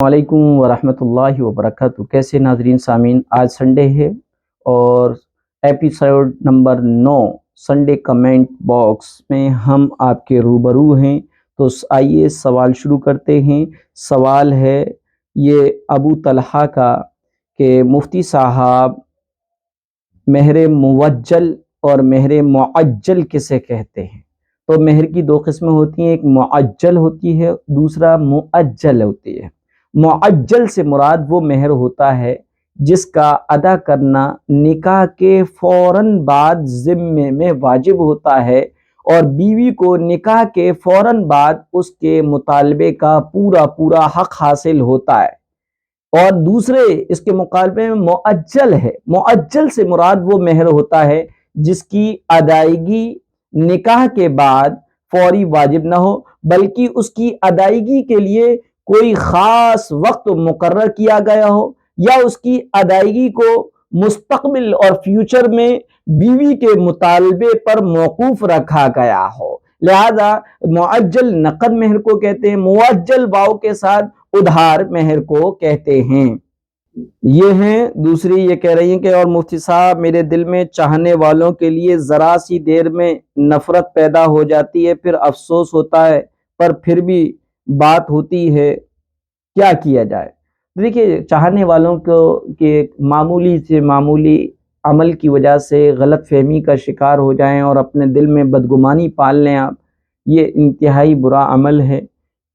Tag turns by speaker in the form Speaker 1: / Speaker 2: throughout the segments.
Speaker 1: وعلیکم ورحمۃ اللہ وبرکاتہ۔ کیسے ناظرین سامعین، آج سنڈے ہے اور episode number 9 Sunday comment box میں ہم آپ کے روبرو ہیں۔ تو آئیے سوال شروع کرتے ہیں۔ سوال ہے یہ ابو طلحہ کا کہ مفتی صاحب مہر موجل اور مہر معجل کسے کہتے ہیں؟ تو مہر کی دو قسمیں ہوتی ہیں، ایک معجل ہوتی ہے، دوسرا مؤجل ہوتی ہے۔ معجل سے مراد وہ مہر ہوتا ہے جس کا ادا کرنا نکاح کے فوراً بعد ذمے میں واجب ہوتا ہے اور بیوی کو نکاح کے فوراً بعد اس کے مطالبے کا پورا حق حاصل ہوتا ہے۔ اور دوسرے اس کے مقابلے میں مؤجل ہے۔ مؤجل سے مراد وہ مہر ہوتا ہے جس کی ادائیگی نکاح کے بعد فوری واجب نہ ہو، بلکہ اس کی ادائیگی کے لیے کوئی خاص وقت مقرر کیا گیا ہو یا اس کی ادائیگی کو مستقبل اور فیوچر میں بیوی کے مطالبے پر موقوف رکھا گیا ہو۔ لہذا معجل نقد مہر کو کہتے ہیں، مؤجل واو کے ساتھ ادھار مہر کو کہتے ہیں۔ یہ ہیں دوسری، یہ کہہ رہی ہیں کہ اور مفتی صاحب میرے دل میں چاہنے والوں کے لیے ذرا سی دیر میں نفرت پیدا ہو جاتی ہے، پھر افسوس ہوتا ہے، پر پھر بھی بات ہوتی ہے، کیا کیا جائے؟ دیکھیے، چاہنے والوں کو کہ معمولی سے معمولی عمل کی وجہ سے غلط فہمی کا شکار ہو جائیں اور اپنے دل میں بدگمانی پال لیں آپ، یہ انتہائی برا عمل ہے۔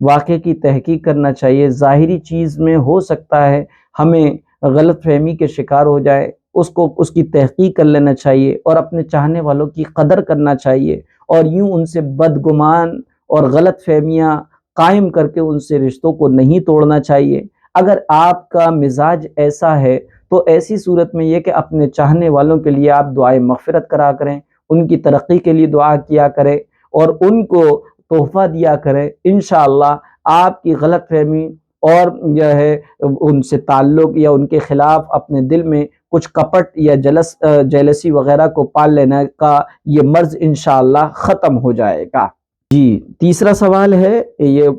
Speaker 1: واقعے کی تحقیق کرنا چاہیے۔ ظاہری چیز میں ہو سکتا ہے ہمیں غلط فہمی کے شکار ہو جائے، اس کی تحقیق کر لینا چاہیے اور اپنے چاہنے والوں کی قدر کرنا چاہیے اور یوں ان سے بدگمان اور غلط فہمیاں قائم کر کے ان سے رشتوں کو نہیں توڑنا چاہیے۔ اگر آپ کا مزاج ایسا ہے تو ایسی صورت میں یہ کہ اپنے چاہنے والوں کے لیے آپ دعائے مغفرت کرا کریں، ان کی ترقی کے لیے دعا کیا کریں اور ان کو تحفہ دیا کریں۔ انشاءاللہ آپ کی غلط فہمی اور جو ہے ان سے تعلق یا ان کے خلاف اپنے دل میں کچھ کپٹ یا جیلسی وغیرہ کو پال لینے کا یہ مرض انشاءاللہ ختم ہو جائے گا۔ جی، تیسرا سوال ہے، یہ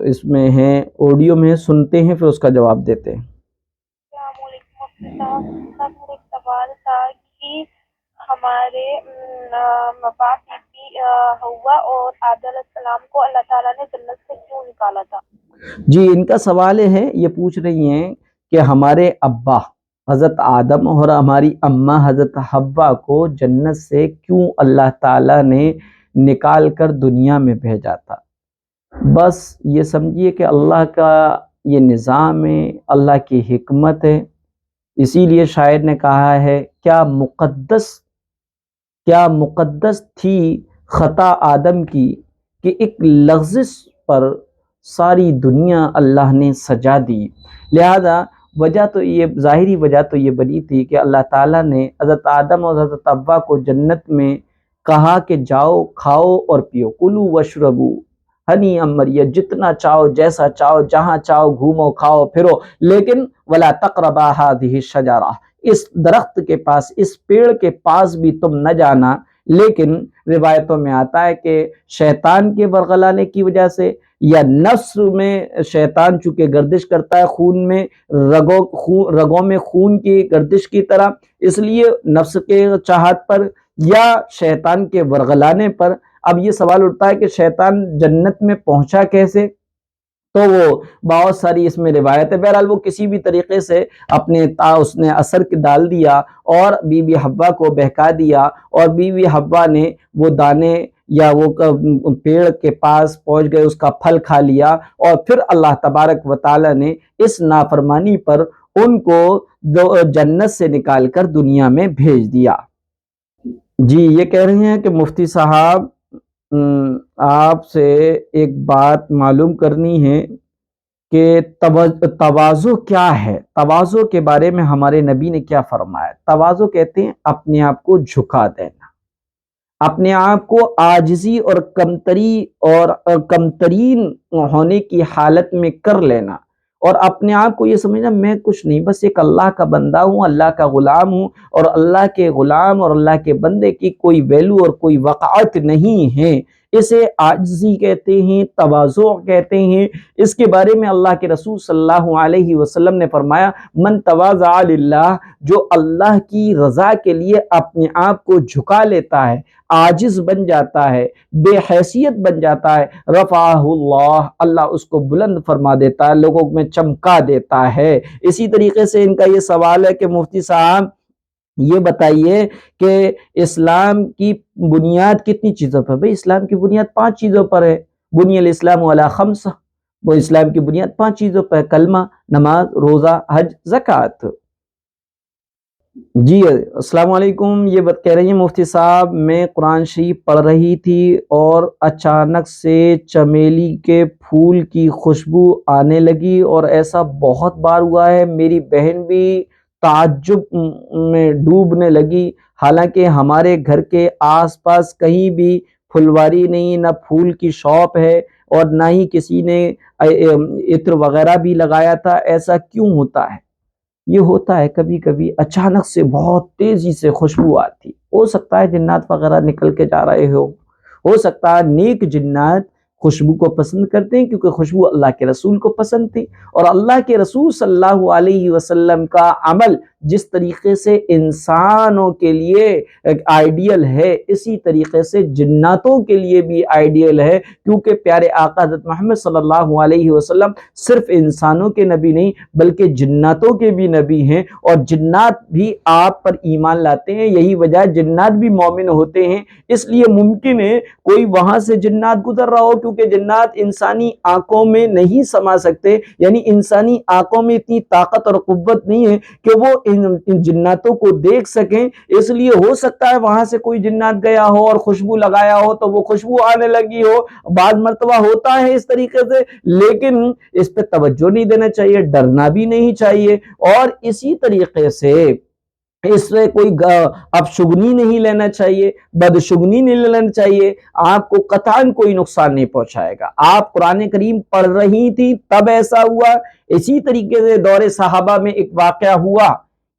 Speaker 1: اس میں ہے آڈیو میں، سنتے ہیں پھر اس کا جواب دیتے ہیں۔
Speaker 2: السلام علیکم مفتی صاحب، میرا ایک سوال تھا کہ ہمارے باپ بیٹی حوا اور آدم علیہ السلام کو اللہ تعالیٰ نے جنت سے کیوں نکالا تھا؟
Speaker 1: جی، ان کا سوال ہے، یہ پوچھ رہی ہیں کہ ہمارے ابا حضرت آدم اور ہماری اماں حضرت حوا کو جنت سے کیوں اللہ تعالیٰ نے نکال کر دنیا میں بھیجا تھا۔ بس یہ سمجھیے کہ اللہ کا یہ نظام ہے، اللہ کی حکمت ہے۔ اسی لیے شاعر نے کہا ہے، کیا مقدس تھی خطا آدم کی کہ ایک لغزش پر ساری دنیا اللہ نے سجا دی۔ لہذا وجہ تو یہ ظاہری وجہ تو یہ بنی تھی کہ اللہ تعالیٰ نے حضرت آدم اور حضرت حوا کو جنت میں کہا کہ جاؤ کھاؤ اور پیو، کلو وشربو ہنی امریہ، جتنا چاہو جیسا چاہو جہاں چاہو گھومو کھاؤ پھرو، لیکن ولا تقربا هذه الشجرہ، اس درخت کے پاس، اس پیڑ کے پاس بھی تم نہ جانا۔ لیکن روایتوں میں آتا ہے کہ شیطان کے ورغلانے کی وجہ سے یا نفس میں، شیطان چونکہ گردش کرتا ہے خون میں، رگوں میں خون کی گردش کی طرح، اس لیے نفس کے چاہت پر یا شیطان کے ورغلانے پر اب یہ سوال اٹھتا ہے کہ شیطان جنت میں پہنچا کیسے؟ تو وہ بہت ساری اس میں روایت ہے۔ بہرحال وہ کسی بھی طریقے سے اس نے اثر ڈال دیا اور بی بی حوا کو بہکا دیا اور بی بی حوا نے وہ دانے یا وہ پیڑ کے پاس پہنچ گئے، اس کا پھل کھا لیا اور پھر اللہ تبارک و تعالی نے اس نافرمانی پر ان کو جنت سے نکال کر دنیا میں بھیج دیا۔ جی، یہ کہہ رہے ہیں کہ مفتی صاحب آپ سے ایک بات معلوم کرنی ہے کہ تواضع کیا ہے؟ تواضع کے بارے میں ہمارے نبی نے کیا فرمایا؟ تواضع کہتے ہیں اپنے آپ کو جھکا دینا، اپنے آپ کو عاجزی اور کمترین ہونے کی حالت میں کر لینا اور اپنے آپ کو یہ سمجھنا میں کچھ نہیں، بس ایک اللہ کا بندہ ہوں، اللہ کا غلام ہوں اور اللہ کے غلام اور اللہ کے بندے کی کوئی ویلو اور کوئی وقعت نہیں ہے۔ اسے عاجزی کہتے ہیں، تواضع کہتے ہیں۔ اس کے بارے میں اللہ کے رسول صلی اللہ علیہ وسلم نے فرمایا من تواضع للہ، جو اللہ کی رضا کے لیے اپنے آپ کو جھکا لیتا ہے، عاجز بن جاتا ہے، بے حیثیت بن جاتا ہے، رفعہ اللہ، اللہ اس کو بلند فرما دیتا ہے، لوگوں میں چمکا دیتا ہے۔ اسی طریقے سے ان کا یہ سوال ہے کہ مفتی صاحب یہ بتائیے کہ اسلام کی بنیاد کتنی چیزوں پر؟ بھئی اسلام کی بنیاد 5 چیزوں پر ہے۔ بنی الاسلام علی خمسہ، وہ اسلام کی بنیاد 5 چیزوں پر ہے، کلمہ، نماز، روزہ، حج، زکوٰۃ۔ جی السلام علیکم، یہ بات کہہ رہی ہیں مفتی صاحب میں قرآن شریف پڑھ رہی تھی اور اچانک سے چمیلی کے پھول کی خوشبو آنے لگی اور ایسا بہت بار ہوا ہے، میری بہن بھی تعجب میں ڈوبنے لگی، حالانکہ ہمارے گھر کے آس پاس کہیں بھی پھلواری نہیں، نہ پھول کی شاپ ہے اور نہ ہی کسی نے عطر وغیرہ بھی لگایا تھا، ایسا کیوں ہوتا ہے؟ یہ ہوتا ہے کبھی کبھی اچانک سے بہت تیزی سے خوشبو آتی، ہو سکتا ہے جنات وغیرہ نکل کے جا رہے ہو سکتا ہے نیک جنات خوشبو کو پسند کرتے ہیں کیونکہ خوشبو اللہ کے رسول کو پسند تھی، اور اللہ کے رسول صلی اللہ علیہ وسلم کا عمل جس طریقے سے انسانوں کے لیے آئیڈیل ہے، اسی طریقے سے جناتوں کے لیے بھی آئیڈیل ہے، کیونکہ پیارے آقا حضرت محمد صلی اللہ علیہ وسلم صرف انسانوں کے نبی نہیں بلکہ جناتوں کے بھی نبی ہیں، اور جنات بھی آپ پر ایمان لاتے ہیں، یہی وجہ جنات بھی مومن ہوتے ہیں۔ اس لیے ممکن ہے کوئی وہاں سے جنات گزر رہا ہو، کیونکہ جنات انسانی آنکھوں میں نہیں سما سکتے، یعنی انسانی آنکھوں میں اتنی طاقت اور قوت نہیں ہے کہ وہ ان جناتوں کو دیکھ سکیں، اس لیے ہو سکتا ہے وہاں سے کوئی جنات گیا ہو اور خوشبو لگایا ہو تو وہ خوشبو آنے لگی ہو، بعض مرتبہ ہوتا ہے اس طریقے سے، لیکن اس پہ توجہ نہیں دینا چاہیے، ڈرنا بھی نہیں چاہیے، اور اسی طریقے سے اس سے کوئی اپشگنی نہیں لینا چاہیے، بدشگنی نہیں لینا چاہیے، آپ کو قطعاً کوئی نقصان نہیں پہنچائے گا۔ آپ قرآن کریم پڑھ رہی تھی تب ایسا ہوا۔ اسی طریقے سے دور صحابہ میں ایک واقعہ ہوا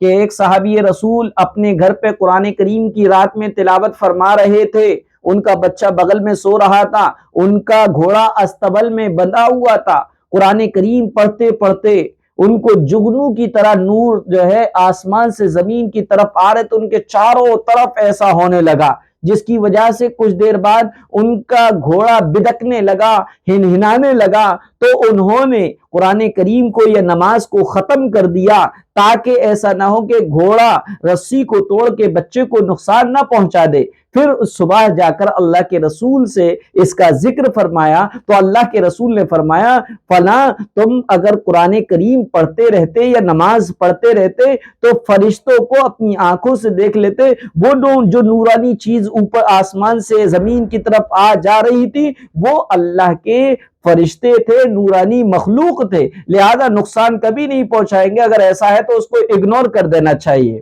Speaker 1: کہ ایک صحابی رسول اپنے گھر پہ قرآن کریم کی رات میں تلاوت فرما رہے تھے، ان کا بچہ بغل میں سو رہا تھا، ان کا گھوڑا استبل میں بندھا ہوا تھا، قرآن کریم پڑھتے پڑھتے ان کو جگنو کی طرح نور جو ہے آسمان سے زمین کی طرف آ رہے تو ان کے چاروں طرف ایسا ہونے لگا، جس کی وجہ سے کچھ دیر بعد ان کا گھوڑا بدکنے لگا، ہنہنانے لگا، تو انہوں نے قرآن کریم کو یا نماز کو ختم کر دیا تاکہ ایسا نہ ہو کہ گھوڑا رسی کو توڑ کے بچے کو نقصان نہ پہنچا دے۔ پھر صبح جا کر اللہ کے رسول سے اس کا ذکر فرمایا تو اللہ کے رسول نے فرمایا فلاں تم اگر قرآن کریم پڑھتے رہتے یا نماز پڑھتے رہتے تو فرشتوں کو اپنی آنکھوں سے دیکھ لیتے، وہ جو نورانی چیز اوپر آسمان سے زمین کی طرف آ جا رہی تھی وہ اللہ کے فرشتے تھے، نورانی مخلوق تھے، لہذا نقصان کبھی نہیں پہنچائیں گے، اگر ایسا ہے تو اس کو اگنور کر دینا چاہیے۔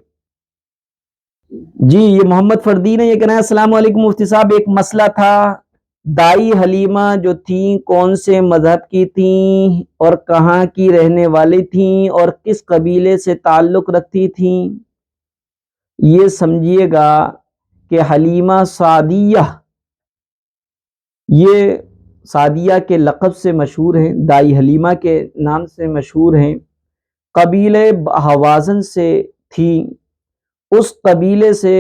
Speaker 1: جی یہ محمد فردین ہے، یہ کہنا ہے السلام علیکم مفتی صاحب، ایک مسئلہ تھا، دائی حلیمہ جو تھیں کون سے مذہب کی تھیں اور کہاں کی رہنے والی تھیں اور کس قبیلے سے تعلق رکھتی تھیں؟ یہ سمجھیے گا کہ حلیمہ سعدیہ یہ سعدیہ کے لقب سے مشہور ہیں، دائی حلیمہ کے نام سے مشہور ہیں، قبیلے حوازن سے تھیں، اس قبیلے سے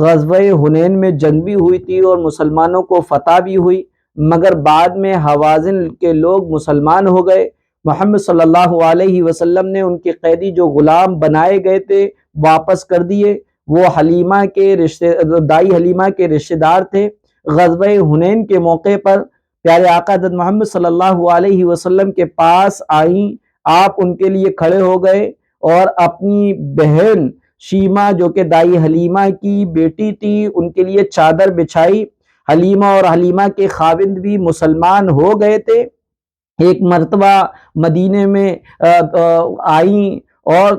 Speaker 1: غزوہ حنین میں جنگ بھی ہوئی تھی اور مسلمانوں کو فتح بھی ہوئی، مگر بعد میں حوازن کے لوگ مسلمان ہو گئے، محمد صلی اللہ علیہ وسلم نے ان کے قیدی جو غلام بنائے گئے تھے واپس کر دیے، وہ حلیمہ کے دائی حلیمہ کے رشتہ دار تھے۔ غزوہ حنین کے موقع پر پیارے آقا حضرت محمد صلی اللہ علیہ وسلم کے پاس آئیں، آپ ان کے لیے کھڑے ہو گئے اور اپنی بہن شیمہ جو کہ دائی حلیمہ کی بیٹی تھی ان کے لیے چادر بچھائی، حلیمہ اور حلیمہ کے خاوند بھی مسلمان ہو گئے تھے۔ ایک مرتبہ مدینے میں آئیں اور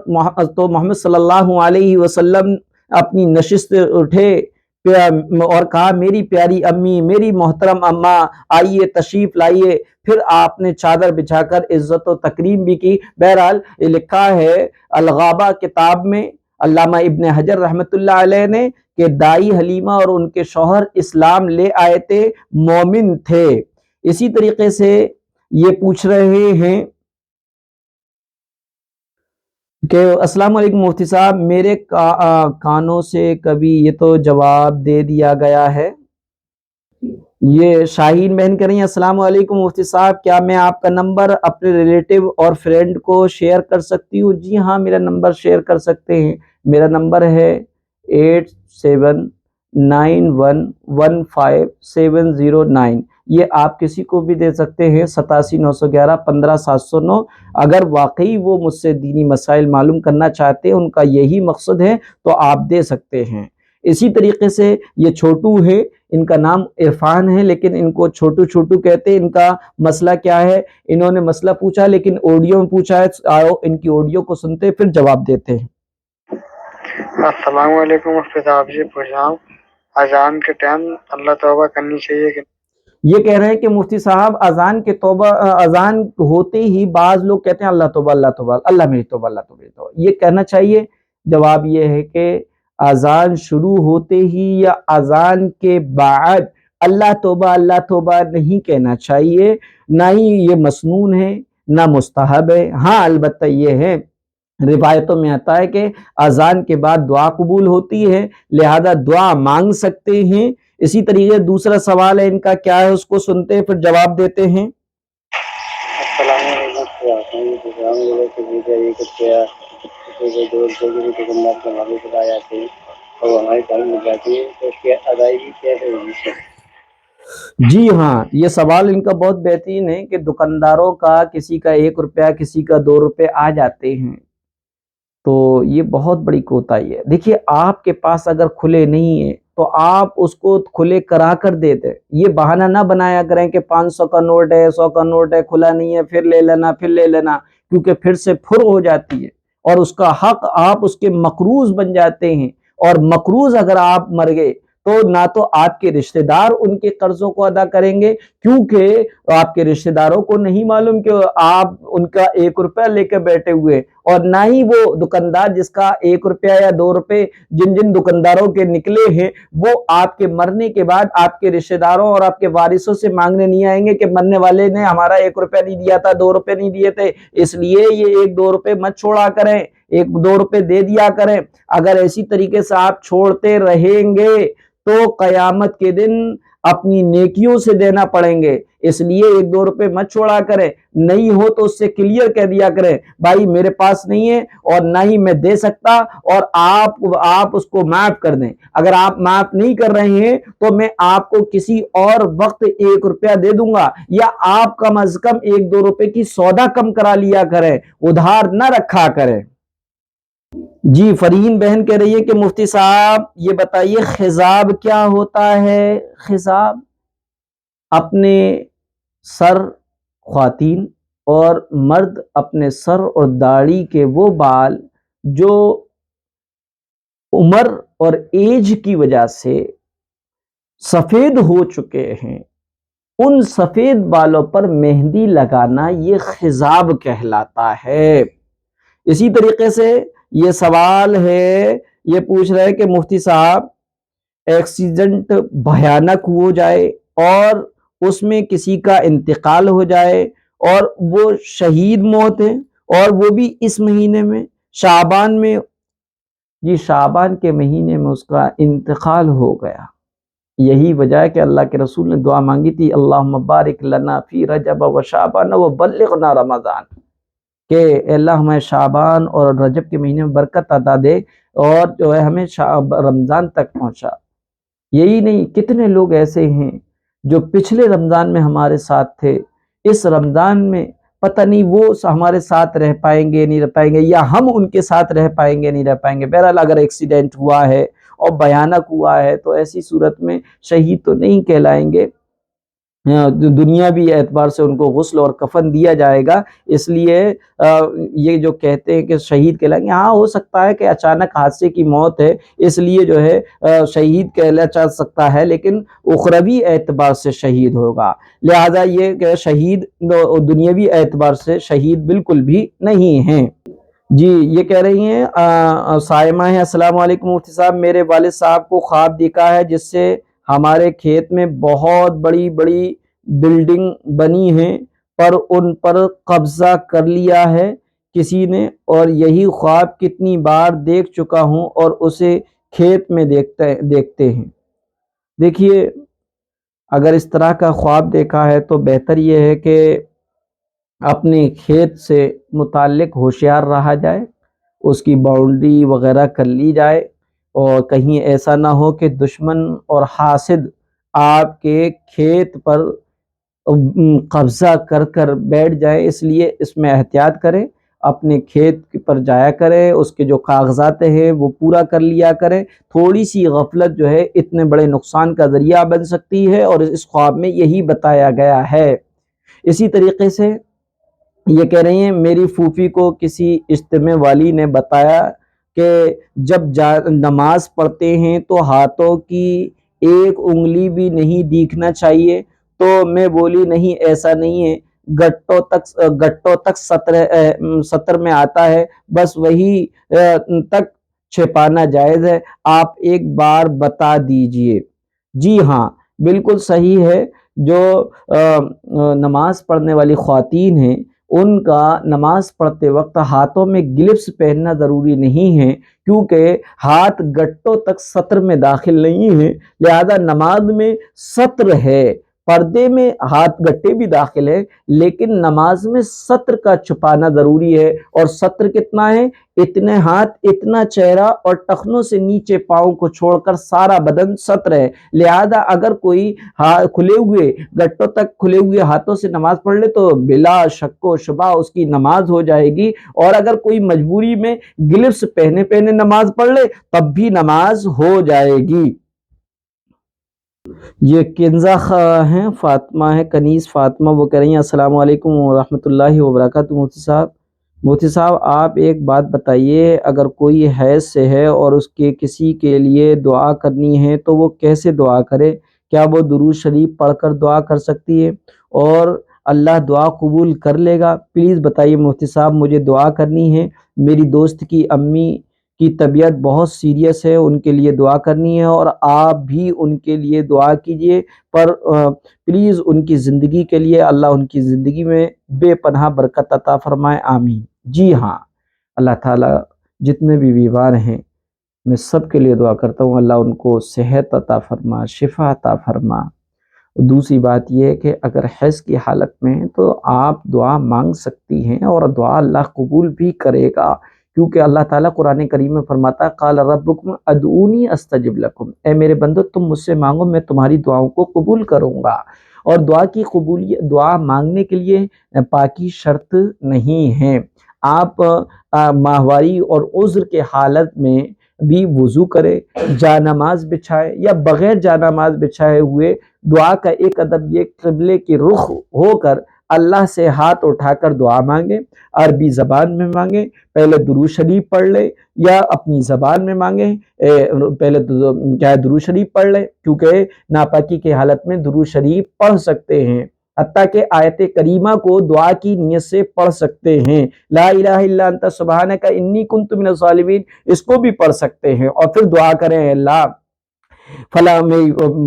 Speaker 1: تو محمد صلی اللہ علیہ وسلم اپنی نشست اٹھے اور کہا میری پیاری امی، میری محترم اماں آئیے تشریف لائیے، پھر آپ نے چادر بچھا کر عزت و تکریم بھی کی۔ بہرحال یہ لکھا ہے الغابہ کتاب میں علامہ ابن حجر رحمۃ اللہ علیہ نے کہ دائی حلیمہ اور ان کے شوہر اسلام لے آئے تھے، مومن تھے۔ اسی طریقے سے یہ پوچھ رہے ہیں کہ السلام علیکم مفتی صاحب، میرے کانوں سے کبھی، یہ تو جواب دے دیا گیا ہے۔ یہ شاہین بہن کہہ رہی ہیں السلام علیکم مفتی صاحب، کیا میں آپ کا نمبر اپنے ریلیٹیو اور فرینڈ کو شیئر کر سکتی ہوں؟ جی ہاں، میرا نمبر شیئر کر سکتے ہیں۔ میرا نمبر ہے 8791157709۔ یہ آپ کسی کو بھی دے سکتے ہیں، 8791157709۔ اگر واقعی وہ مجھ سے دینی مسائل معلوم کرنا چاہتے ہیں، ان کا یہی مقصد ہے، تو آپ دے سکتے ہیں۔ اسی طریقے سے یہ چھوٹو ہے، ان کا نام عرفان ہے لیکن ان کو چھوٹو چھوٹو کہتے ہیں۔ ان کا مسئلہ کیا ہے؟ انہوں نے مسئلہ پوچھا لیکن آڈیو میں پوچھا ہے، آؤ ان کی آڈیو کو سنتے پھر جواب دیتے ہیں۔
Speaker 3: السلام علیکم مفتی صاحب، جی پوچھ رہا ہوں اذان کے ٹائم اللہ توبہ کرنی چاہیے کہ
Speaker 1: یہ کہہ رہے ہیں کہ مفتی صاحب اذان کے توبہ، اذان ہوتے ہی بعض لوگ کہتے ہیں اللہ توبہ اللہ توبہ، اللہ میری توبہ اللہ توبہ، یہ کہنا چاہیے؟ جواب یہ ہے کہ اذان شروع ہوتے ہی یا اذان کے بعد اللہ توبہ نہیں کہنا چاہیے، نہ ہی یہ مسنون ہے نہ مستحب ہے۔ ہاں البتہ یہ ہے، روایتوں میں آتا ہے کہ اذان کے بعد دعا قبول ہوتی ہے، لہذا دعا مانگ سکتے ہیں۔ اسی طریقے دوسرا سوال ہے ان کا، کیا ہے اس کو سنتے ہیں پھر جواب دیتے ہیں۔
Speaker 3: السلام علیکم۔
Speaker 1: جی ہاں، یہ سوال ان کا بہت بہترین ہے کہ دکانداروں کا کسی کا 1 روپیہ کسی کا 2 روپے آ جاتے ہیں، تو یہ بہت بڑی کوتاہی ہے۔ دیکھیے آپ کے پاس اگر کھلے نہیں ہیں تو آپ اس کو کھلے کرا کر دے دیں، یہ بہانہ نہ بنایا کریں کہ 500 کا نوٹ ہے، 100 کا نوٹ ہے، کھلا نہیں ہے، پھر لے لینا، کیونکہ پھر سے پھر ہو جاتی ہے اور اس کا حق آپ اس کے مقروض بن جاتے ہیں، اور مقروض اگر آپ مر گئے تو نہ تو آپ کے رشتہ دار ان کے قرضوں کو ادا کریں گے، کیونکہ آپ کے رشتہ داروں کو نہیں معلوم کہ آپ ان کا 1 روپیہ لے کے بیٹھے ہوئے، اور نہ ہی وہ دکاندار جس کا 1 روپیہ یا 2 روپے جن دکانداروں کے نکلے ہیں، وہ آپ کے مرنے کے بعد آپ کے رشتہ داروں اور آپ کے وارثوں سے مانگنے نہیں آئیں گے کہ مرنے والے نے ہمارا 1 روپیہ نہیں دیا تھا، 2 روپے نہیں دیے تھے، اس لیے یہ 1-2 روپے مت چھوڑا کریں، 1-2 روپے دے دیا کریں۔ اگر ایسی طریقے سے آپ چھوڑتے رہیں گے تو قیامت کے دن اپنی نیکیوں سے دینا پڑیں گے، اس لیے 1-2 روپے مت چھوڑا کریں۔ نہیں ہو تو اس سے کلیئر کہہ دیا کریں بھائی میرے پاس نہیں ہے اور نہ ہی میں دے سکتا، اور آپ اس کو معاف کر دیں۔ اگر آپ معاف نہیں کر رہے ہیں تو میں آپ کو کسی اور وقت 1 روپیہ دے دوں گا، یا آپ کم از کم 1-2 روپے کی سودا کم کرا لیا کریں، ادھار نہ رکھا کریں۔ جی فرین بہن کہہ رہی ہے کہ مفتی صاحب یہ بتائیے خضاب کیا ہوتا ہے؟ خضاب اپنے سر، خواتین اور مرد اپنے سر اور داڑھی کے وہ بال جو عمر اور ایج کی وجہ سے سفید ہو چکے ہیں، ان سفید بالوں پر مہندی لگانا یہ خضاب کہلاتا ہے۔ اسی طریقے سے یہ سوال ہے، یہ پوچھ رہے کہ مفتی صاحب ایکسیڈنٹ بھیانک ہو جائے اور اس میں کسی کا انتقال ہو جائے اور وہ شہید موت ہے، اور وہ بھی اس مہینے میں شعبان میں، جی شعبان کے مہینے میں اس کا انتقال ہو گیا، یہی وجہ ہے کہ اللہ کے رسول نے دعا مانگی تھی اللہم بارک لنا فی رجب و شعبان و بلغنا رمضان، کہ اللہ ہمیں شعبان اور رجب کے مہینے میں برکت عطا دے اور جو ہے ہمیں رمضان تک پہنچا۔ یہی نہیں، کتنے لوگ ایسے ہیں جو پچھلے رمضان میں ہمارے ساتھ تھے، اس رمضان میں پتہ نہیں وہ ہمارے ساتھ رہ پائیں گے نہیں رہ پائیں گے، یا ہم ان کے ساتھ رہ پائیں گے نہیں رہ پائیں گے۔ بہرحال اگر ایکسیڈنٹ ہوا ہے اور بھیانک ہوا ہے تو ایسی صورت میں شہید تو نہیں کہلائیں گے، دنیاوی اعتبار سے ان کو غسل اور کفن دیا جائے گا، اس لیے یہ جو کہتے ہیں کہ شہید کہلائیں گے، ہاں ہو سکتا ہے کہ اچانک حادثے کی موت ہے اس لیے جو ہے شہید کہلا جا سکتا ہے، لیکن اخروی اعتبار سے شہید ہوگا، لہذا یہ کہ شہید دنیاوی اعتبار سے شہید بالکل بھی نہیں ہیں۔ جی یہ کہہ رہی ہیں سائمہ ہیں، السلام علیکم مفتی صاحب، میرے والد صاحب کو خواب دیکھا ہے جس سے ہمارے کھیت میں بہت بڑی بڑی بلڈنگ بنی ہیں پر ان پر قبضہ کر لیا ہے کسی نے، اور یہی خواب کتنی بار دیکھ چکا ہوں اور اسے کھیت میں دیکھتے ہیں۔ دیکھیے اگر اس طرح کا خواب دیکھا ہے تو بہتر یہ ہے کہ اپنے کھیت سے متعلق ہوشیار رہا جائے، اس کی باؤنڈری وغیرہ کر لی جائے، اور کہیں ایسا نہ ہو کہ دشمن اور حاسد آپ کے کھیت پر قبضہ کر بیٹھ جائے، اس لیے اس میں احتیاط کریں، اپنے کھیت پر جایا کرے، اس کے جو کاغذات ہیں وہ پورا کر لیا کرے۔ تھوڑی سی غفلت جو ہے اتنے بڑے نقصان کا ذریعہ بن سکتی ہے، اور اس خواب میں یہی بتایا گیا ہے۔ اسی طریقے سے یہ کہہ رہی ہیں میری پھوپھی کو کسی اجتماع والی نے بتایا کہ جب نماز پڑھتے ہیں تو ہاتھوں کی ایک انگلی بھی نہیں دیکھنا چاہیے، تو میں بولی نہیں ایسا نہیں ہے، گٹوں تک سطر میں آتا ہے، بس وہی تک چھپانا جائز ہے، آپ ایک بار بتا دیجئے۔ جی ہاں بالکل صحیح ہے، جو نماز پڑھنے والی خواتین ہیں ان کا نماز پڑھتے وقت ہاتھوں میں گلفز پہننا ضروری نہیں ہے، کیونکہ ہاتھ گٹوں تک سطر میں داخل نہیں ہے، لہذا نماز میں سطر ہے، پردے میں ہاتھ گٹے بھی داخل ہے، لیکن نماز میں سطر کا چھپانا ضروری ہے، اور سطر کتنا ہے؟ اتنے ہاتھ، اتنا چہرہ، اور ٹخنوں سے نیچے پاؤں کو چھوڑ کر سارا بدن سطر ہے، لہذا اگر کوئی کھلے ہوئے گٹوں تک کھلے ہوئے ہاتھوں سے نماز پڑھ لے تو بلا شک و شبہ اس کی نماز ہو جائے گی، اور اگر کوئی مجبوری میں گلفز پہنے نماز پڑھ لے تب بھی نماز ہو جائے گی۔ یہ کنزہ ہیں، فاطمہ ہے، کنیز فاطمہ، وہ کہہ رہی ہیں السلام علیکم ورحمۃ اللہ وبرکاتہ مفتی صاحب آپ ایک بات بتائیے، اگر کوئی حیض سے ہے اور اس کے کسی کے لیے دعا کرنی ہے تو وہ کیسے دعا کرے؟ کیا وہ درود شریف پڑھ کر دعا کر سکتی ہے اور اللہ دعا قبول کر لے گا؟ پلیز بتائیے مفتی صاحب، مجھے دعا کرنی ہے، میری دوست کی امی کی طبیعت بہت سیریس ہے، ان کے لیے دعا کرنی ہے، اور آپ بھی ان کے لیے دعا کیجئے، پر پلیز ان کی زندگی کے لیے اللہ ان کی زندگی میں بے پناہ برکت عطا فرمائے، آمین۔ جی ہاں اللہ تعالیٰ جتنے بھی بیمار ہیں میں سب کے لیے دعا کرتا ہوں اللہ ان کو صحت عطا فرما، شفا عطا فرما۔ دوسری بات یہ ہے کہ اگر حیض کی حالت میں ہیں تو آپ دعا مانگ سکتی ہیں، اور دعا اللہ قبول بھی کرے گا، کیونکہ اللہ تعالیٰ قرآن کریم میں فرماتا ہے قال ربکم ادعونی استجب لکم، اے میرے بندو تم مجھ سے مانگو میں تمہاری دعاؤں کو قبول کروں گا۔ اور دعا کی قبولیت، دعا مانگنے کے لیے پاکی شرط نہیں ہے، آپ ماہواری اور عذر کے حالت میں بھی وضو کرے، جا نماز بچھائے، یا بغیر جا نماز بچھائے ہوئے دعا کا ایک ادب یہ قبلے کی رخ ہو کر اللہ سے ہاتھ اٹھا کر دعا مانگے، عربی زبان میں مانگے، پہلے درود شریف پڑھ لے، یا اپنی زبان میں مانگے، پہلے درود شریف پڑھ لے، کیونکہ ناپاکی کی حالت میں درود شریف پڑھ سکتے ہیں، حتیٰ کہ آیت کریمہ کو دعا کی نیت سے پڑھ سکتے ہیں، لا الہ الا انت سبحانک انی کنت من الظالمین، اس کو بھی پڑھ سکتے ہیں، اور پھر دعا کریں اللہ فلاں میں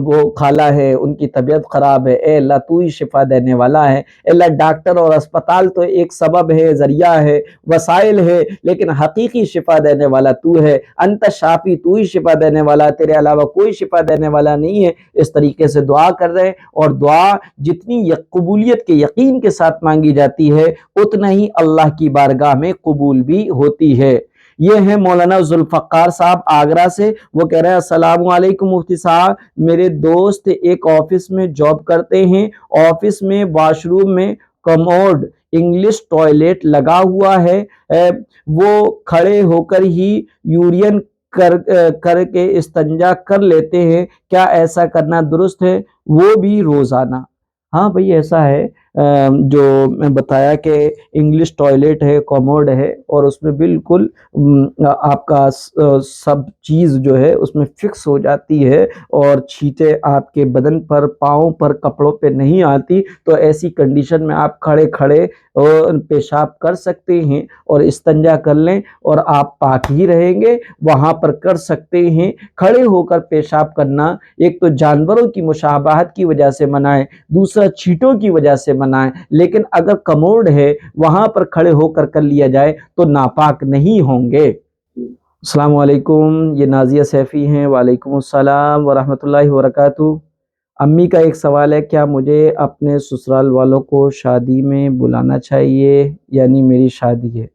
Speaker 1: وہ خالہ ہے ان کی طبیعت خراب ہے، اے اللہ تو ہی شفا دینے والا ہے، اے اللہ ڈاکٹر اور اسپتال تو ایک سبب ہے، ذریعہ ہے، وسائل ہے، لیکن حقیقی شفا دینے والا تو ہے، انت شافی تو ہی شفا دینے والا، تیرے علاوہ کوئی شفا دینے والا نہیں ہے۔ اس طریقے سے دعا کر رہے ہیں، اور دعا جتنی قبولیت کے یقین کے ساتھ مانگی جاتی ہے اتنا ہی اللہ کی بارگاہ میں قبول بھی ہوتی ہے۔ یہ ہیں مولانا ذوالفقار صاحب آگرہ سے، وہ کہہ رہے ہیں السلام علیکم مفتی صاحب، میرے دوست ایک آفس میں جاب کرتے ہیں، آفس میں واش روم میں کموڈ انگلش ٹوائلٹ لگا ہوا ہے، وہ کھڑے ہو کر ہی یورین کر کے استنجا کر لیتے ہیں، کیا ایسا کرنا درست ہے؟ وہ بھی روزانہ؟ ہاں بھئی ایسا ہے، جو میں بتایا کہ انگلش ٹوائلٹ ہے، کوموڈ ہے، اور اس میں بالکل آپ کا سب چیز جو ہے اس میں فکس ہو جاتی ہے اور چھینٹیں آپ کے بدن پر، پاؤں پر، کپڑوں پہ نہیں آتی، تو ایسی کنڈیشن میں آپ کھڑے کھڑے پیشاب کر سکتے ہیں اور استنجا کر لیں اور آپ پاک ہی رہیں گے، وہاں پر کر سکتے ہیں۔ کھڑے ہو کر پیشاب کرنا ایک تو جانوروں کی مشابہت کی وجہ سے منع ہے، دوسرا چیٹوں کی وجہ سے منع ہے، لیکن اگر کموڈ ہے وہاں پر کھڑے ہو کر لیا جائے تو ناپاک نہیں ہوں گے۔ السلام علیکم، یہ نازیہ سیفی ہیں۔ وعلیکم السلام ورحمۃ اللہ وبرکاتہ۔ امی کا ایک سوال ہے، کیا مجھے اپنے سسرال والوں کو شادی میں بلانا چاہیے؟ یعنی میری شادی ہے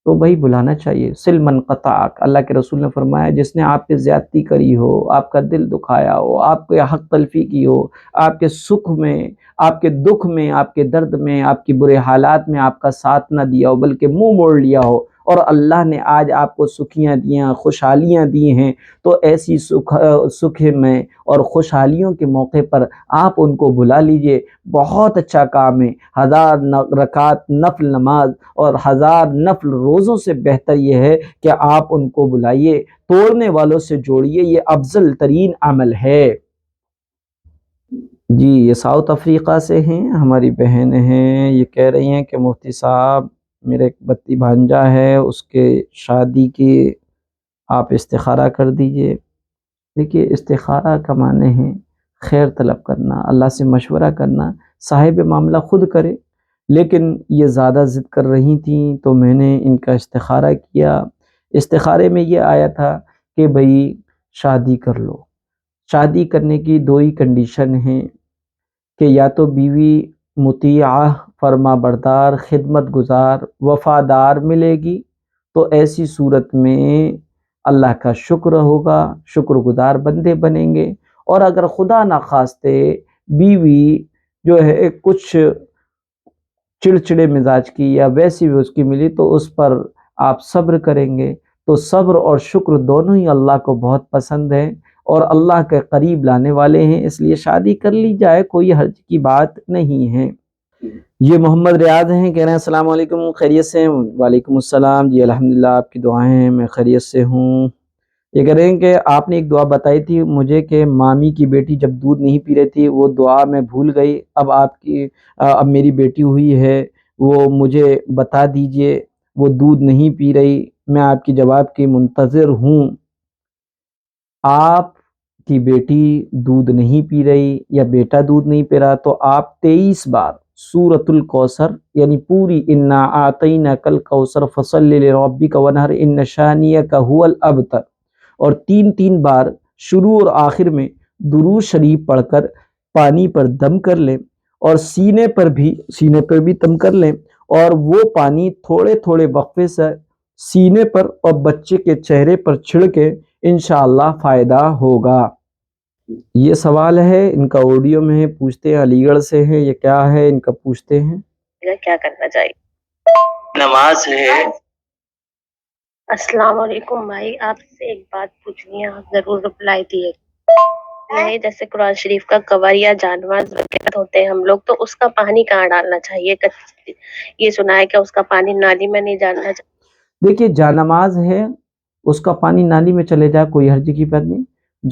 Speaker 1: تو بھائی بلانا چاہیے۔ سل من قطعک، اللہ کے رسول نے فرمایا جس نے آپ پہ زیادتی کری ہو، آپ کا دل دکھایا ہو، آپ کو حق تلفی کی ہو، آپ کے سکھ میں، آپ کے دکھ میں، آپ کے درد میں، آپ کے برے حالات میں آپ کا ساتھ نہ دیا ہو بلکہ منہ موڑ لیا ہو، اور اللہ نے آج آپ کو سکھیاں دی ہیں، خوشحالیاں دی ہیں، تو ایسی سکھ میں اور خوشحالیوں کے موقع پر آپ ان کو بلا لیجئے، بہت اچھا کام ہے۔ 1000 رکعت نفل نماز اور 1000 نفل روزوں سے بہتر یہ ہے کہ آپ ان کو بلائیے، توڑنے والوں سے جوڑیے، یہ افضل ترین عمل ہے۔ جی یہ ساؤتھ افریقہ سے ہیں، ہماری بہن ہیں، یہ کہہ رہی ہیں کہ مفتی صاحب میرے ایک بتی بھانجا ہے، اس کے شادی کی آپ استخارہ کر دیجئے۔ دیکھیے استخارہ کا معنی ہے خیر طلب کرنا، اللہ سے مشورہ کرنا، صاحب معاملہ خود کرے، لیکن یہ زیادہ ضد کر رہی تھیں تو میں نے ان کا استخارہ کیا۔ استخارے میں یہ آیا تھا کہ بھئی شادی کر لو۔ شادی کرنے کی دو ہی کنڈیشن ہیں کہ یا تو بیوی مطیعہ، فرما بردار، خدمت گزار، وفادار ملے گی، تو ایسی صورت میں اللہ کا شکر ہوگا، شکر گزار بندے بنیں گے، اور اگر خدا نخواستے بیوی جو ہے کچھ چڑچڑے مزاج کی یا ویسی بھی اس کی ملی تو اس پر آپ صبر کریں گے، تو صبر اور شکر دونوں ہی اللہ کو بہت پسند ہیں اور اللہ کے قریب لانے والے ہیں، اس لیے شادی کر لی جائے، کوئی حرج کی بات نہیں ہے۔ یہ محمد ریاض ہیں، کہہ رہے ہیں السلام علیکم، خیریت سے ہیں؟ وعلیکم السلام، جی الحمدللہ آپ کی دعائیں ہیں، میں خیریت سے ہوں۔ یہ کہہ رہے ہیں کہ آپ نے ایک دعا بتائی تھی مجھے کہ مامی کی بیٹی جب دودھ نہیں پی رہی تھی، وہ دعا میں بھول گئی، اب میری بیٹی ہوئی ہے، وہ مجھے بتا دیجئے، وہ دودھ نہیں پی رہی، میں آپ کی جواب کی منتظر ہوں۔ آپ کی بیٹی دودھ نہیں پی رہی یا بیٹا دودھ نہیں پی رہا تو آپ 23 بار سورۃ الکوثر یعنی پوری انا اعطیناک الکوثر فصل لربک ونحر ان شانئک هو الابتر، اور 3 بار شروع اور آخر میں درود شریف پڑھ کر پانی پر دم کر لیں، اور سینے پر بھی دم کر لیں، اور وہ پانی تھوڑے تھوڑے وقفے سے سینے پر اور بچے کے چہرے پر چھڑکے انشاءاللہ فائدہ ہوگا۔ یہ سوال ہے، ان کا آڈیو میں ہے، پوچھتے ہیں، علی گڑھ سے ہیں، یہ کیا ہے ان کا پوچھتے ہیں۔
Speaker 4: کیا کرنا چاہیے؟ نماز ہے۔ السلام علیکم بھائی، آپ سے ایک بات پوچھنی ہے، آپ ضرور رپلائی دیے۔ نہیں جیسے قرآن شریف کا کور یا جانور ہوتے ہیں ہم لوگ، تو اس کا پانی کہاں ڈالنا چاہیے؟ یہ سنا ہے کہ اس کا پانی نالی میں نہیں ڈالنا چاہیے۔
Speaker 1: دیکھیے جانماز ہے، اس کا پانی نالی میں چلے جائے کوئی حرج کی بات نہیں۔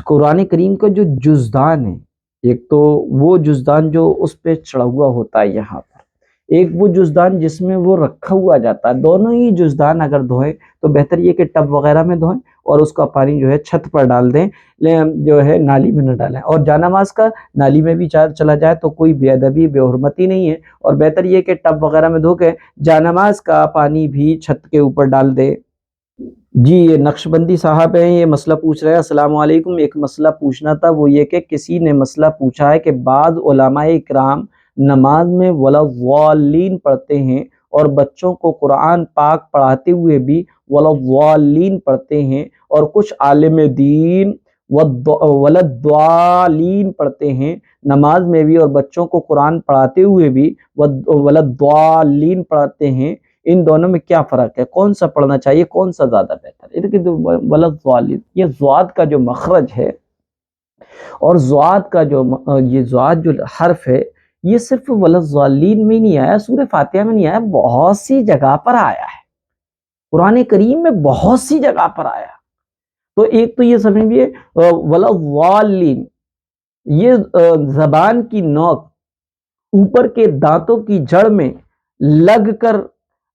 Speaker 1: قرآن کریم کا جو جزدان ہے، ایک تو وہ جزدان جو اس پہ چڑھا ہوا ہوتا ہے یہاں پر، ایک وہ جزدان جس میں وہ رکھا ہوا جاتا ہے، دونوں ہی جزدان اگر دھوئیں تو بہتر یہ کہ ٹب وغیرہ میں دھوئیں اور اس کا پانی جو ہے چھت پر ڈال دیں، جو ہے نالی میں نہ ڈالیں، اور جانماز کا نالی میں بھی چلا جائے تو کوئی بے ادبی بے حرمتی نہیں ہے، اور بہتر یہ کہ ٹب وغیرہ میں دھو کے جانماز کا پانی بھی چھت کے اوپر ڈال دے۔ جی یہ نقشبندی صاحب ہیں، یہ مسئلہ پوچھ رہے ہیں، السلام علیکم، ایک مسئلہ پوچھنا تھا، وہ یہ کہ کسی نے مسئلہ پوچھا ہے کہ بعض علماء اکرام نماز میں وَلَضَّالِّین پڑھتے ہیں اور بچوں کو قرآن پاک پڑھاتے ہوئے بھی وَلَضَّالِّین پڑھتے ہیں، اور کچھ عالم دین وَلَضَّالِّین پڑھتے ہیں نماز میں بھی، اور بچوں کو قرآن پڑھاتے ہوئے بھی وَلَضَّالِّین پڑھتے ہیں، ان دونوں میں کیا فرق ہے؟ کون سا پڑھنا چاہیے؟ کون سا زیادہ بہتر ہے؟ وَلَضَّالِّین یہ ضاد کا جو مخرج ہے، اور ضاد کا جو یہ ضاد جو حرف ہے، یہ صرف ولضالین میں نہیں آیا، سورہ فاتحہ میں نہیں آیا، بہت سی جگہ پر آیا ہے، قرآن کریم میں بہت سی جگہ پر آیا۔ تو ایک تو یہ سمجھیے ولضالین، یہ زبان کی نوک اوپر کے دانتوں کی جڑ میں لگ کر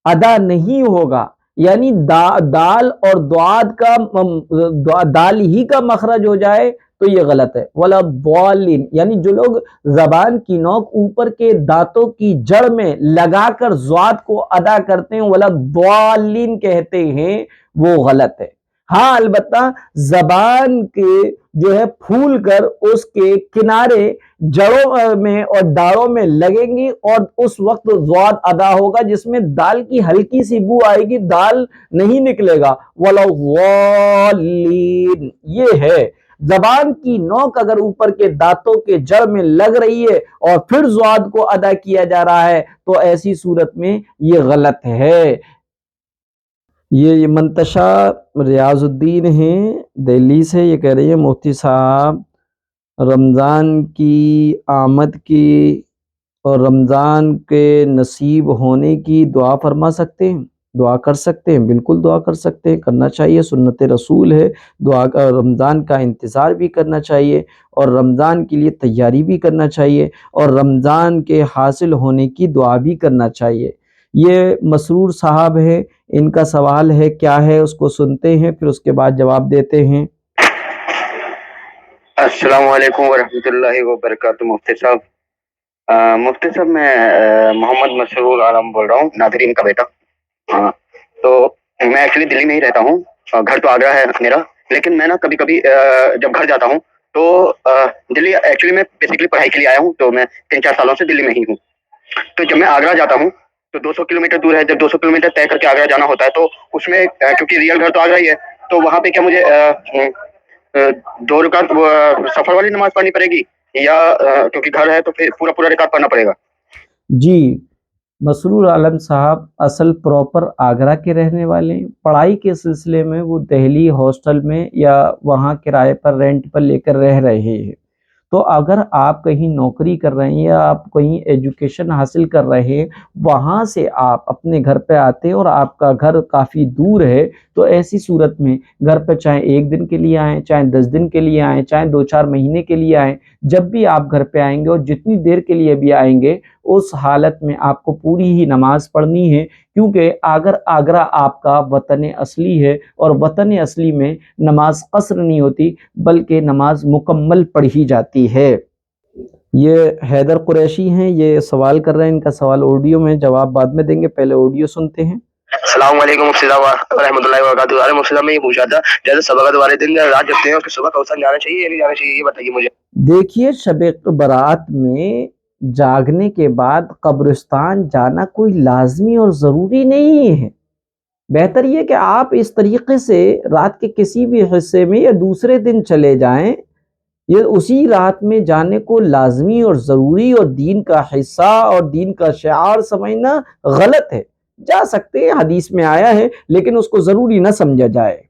Speaker 1: ادا نہیں ہوگا، یعنی دال اور دعاد کا دال ہی کا مخرج ہو جائے تو یہ غلط ہے۔ وَلَضَّالِّينَ، یعنی جو لوگ زبان کی نوک اوپر کے دانتوں کی جڑ میں لگا کر ضاد کو ادا کرتے ہیں، وَلَضَّالِّينَ کہتے ہیں، وہ غلط ہے۔ ہاں البتہ زبان کے جو ہے پھول کر اس کے کنارے جڑوں میں اور ڈاڑوں میں لگیں گی اور اس وقت ضاد ادا ہوگا، جس میں دال کی ہلکی سی بو آئے گی، دال نہیں نکلے گا۔ وَلَضَّالِّينَ یہ ہے، زبان کی نوک اگر اوپر کے دانتوں کے جڑ میں لگ رہی ہے اور پھر ضاد کو ادا کیا جا رہا ہے تو ایسی صورت میں یہ غلط ہے۔ یہ منتشا ریاض الدین ہیں دہلی سے، یہ کہہ رہی ہے مفتی صاحب رمضان کی آمد کی اور رمضان کے نصیب ہونے کی دعا فرما سکتے ہیں؟ دعا کر سکتے ہیں، بالکل دعا کر سکتے ہیں، کرنا چاہیے، سنت رسول ہے دعا کا، رمضان کا انتظار بھی کرنا چاہیے اور رمضان کے لیے تیاری بھی کرنا چاہیے اور رمضان کے حاصل ہونے کی دعا بھی کرنا چاہیے۔ یہ مسرور صاحب ہے، ان کا سوال ہے، کیا ہے اس کو سنتے ہیں پھر اس کے بعد جواب دیتے ہیں۔
Speaker 5: السلام علیکم ورحمۃ اللہ وبرکاتہ۔ مفتی صاحب، مفتی صاحب میں محمد مسرور عالم بول رہا ہوں، ناظرین کا بیٹا۔ تو میں ایکچولی دلی میں ہی رہتا ہوں، گھر تو آگرہ ہے میرا، لیکن میں نا کبھی کبھی جب گھر جاتا ہوں تو دلی ایکچولی میں بیسیکلی پڑھائی کے لیے آیا ہوں، تو میں 3-4 سالوں سے دلی میں ہی ہوں۔ تو جب میں آگرہ جاتا ہوں تو 200 کلومیٹر دور ہے، جب 200 کلومیٹر طے کر کے آگرہ جانا ہوتا ہے تو اس میں کیونکہ ریئل گھر تو آگرہ ہی ہے، تو وہاں پہ کیا مجھے 2 رکعت سفر والی نماز پڑھنی پڑے گی یا کیونکہ گھر ہے تو پھر پورا رکعت پڑھنا پڑے گا؟
Speaker 1: جی مسرور عالم صاحب اصل پراپر آگرہ کے رہنے والے ہیں، پڑھائی کے سلسلے میں وہ دہلی ہاسٹل میں یا وہاں کرائے پر رینٹ پر لے کر رہ رہے ہیں۔ تو اگر آپ کہیں نوکری کر رہے ہیں یا آپ کہیں ایجوکیشن حاصل کر رہے ہیں، وہاں سے آپ اپنے گھر پہ آتے اور آپ کا گھر کافی دور ہے، تو ایسی صورت میں گھر پہ چاہے 1 دن کے لیے آئیں، چاہے 10 دن کے لیے آئیں، چاہے 2-4 مہینے کے لیے آئیں، جب بھی آپ گھر پہ آئیں گے اور جتنی دیر کے لیے بھی آئیں گے اس حالت میں آپ کو پوری ہی نماز پڑھنی ہے، کیونکہ اگر آگرہ آپ کا وطن اصلی ہے اور وطن اصلی میں نماز قصر نہیں ہوتی بلکہ نماز مکمل پڑھی جاتی ہے۔ یہ حیدر قریشی ہیں، یہ سوال کر رہے ہیں، ان کا سوال آڈیو میں، جواب بعد میں دیں گے، پہلے آڈیو سنتے ہیں۔
Speaker 5: السلام علیکم مفتی صاحب ورحمۃ اللہ وبرکاتہ۔ ارے مفتی صاحب میں یہ پوچھا تھا، جیسے سبقت والے دن رات جگتے ہیں اس کے صبح کوثر جانا چاہیے یا نہیں جانا چاہیے، یہ بتائیے مجھے۔
Speaker 1: دیکھیے شب برات میں جاگنے کے بعد قبرستان جانا کوئی لازمی اور ضروری نہیں ہے، بہتر یہ کہ آپ اس طریقے سے رات کے کسی بھی حصے میں یا دوسرے دن چلے جائیں، یہ اسی رات میں جانے کو لازمی اور ضروری اور دین کا حصہ اور دین کا شعار سمجھنا غلط ہے۔ جا سکتے ہیں، حدیث میں آیا ہے، لیکن اس کو ضروری نہ سمجھا جائے۔